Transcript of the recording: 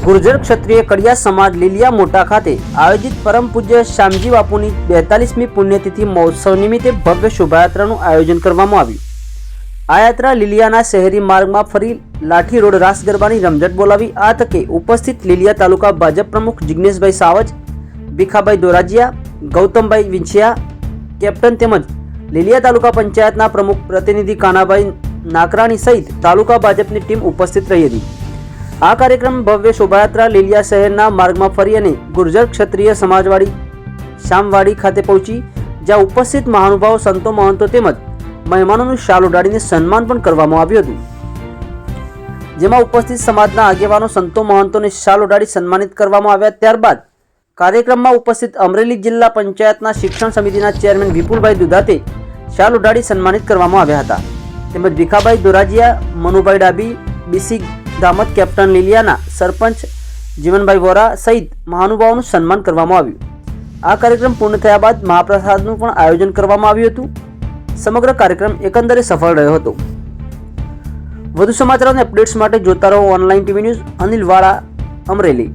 ગુર્જર ક્ષત્રિય કડિયા સમાજ લીલિયા મોટા ખાતે આયોજિત પરમ પૂજ્ય શ્યામજી બાપુની 42મી પુણ્યતિથિ મહોત્સવ નિમિત્તે ભવ્ય શોભાયાત્રાનું આયોજન કરવામાં આવ્યું। આ યાત્રા લીલિયાના શહેરી માર્ગમાં ફરી લાઠી રોડ રાસ ગરબાની રમઝટ બોલાવી। આ તકે ઉપસ્થિત લીલિયા તાલુકા ભાજપ પ્રમુખ જિગ્નેશભાઈ સાવજ, ભીખાભાઈ દોરાજીયા, ગૌતમભાઈ વિંછિયા, કેપ્ટન તેમજ લીલિયા તાલુકા પંચાયતના પ્રમુખ પ્રતિનિધિ કાનાભાઈ નાકરાણી સહિત તાલુકા ભાજપની ટીમ ઉપસ્થિત રહી હતી। આ કાર્યક્રમ ભવ્ય શોભાયાત્રા લીલિયા શહેરના માર્ગમાં ફરી અને ગુર્જર ક્ષત્રિય સમાજવાડી શામવાડી ખાતે પહોંચી, જ્યાં ઉપસ્થિત મહાનુભાવો, સંતો, મહંતો તેમજ મહેમાનોનું શાલ ઉડાડીને સન્માન પણ કરવામાં આવ્યું હતું, જેમાં ઉપસ્થિત સમાજના આગેવાનો, સંતો, મહંતોને શાલ ઉડાડી સન્માનિત કરવામાં આવ્યા। ત્યારબાદ કાર્યક્રમમાં ઉપસ્થિત અમરેલી જિલ્લા પંચાયતના શિક્ષણ સમિતિના ચેરમેન વિપુલભાઈ દુધાતે શાલ ઉડાડી સન્માનિત કરવામાં આવ્યા હતા, તેમજ ભીખાભાઈ દોરાજીયા, મનુભાઈ ડાબી, બીસી દામત, કેપ્ટન લીલિયાના સરપંચ જીવનભાઈ વોરા સહિત મહાનુભાવોનું સન્માન કરવામાં આવ્યું। આ કાર્યક્રમ પૂર્ણ થયા બાદ મહાપ્રસાદનું પણ આયોજન કરવામાં આવ્યું હતું। સમગ્ર કાર્યક્રમ એકંદરે સફળ રહ્યો હતો। વધુ સમાચાર અને અપડેટ્સ માટે જોતા રહો ઓનલાઈન ટીવી ન્યૂઝ। અનિલ વાળા, અમરેલી।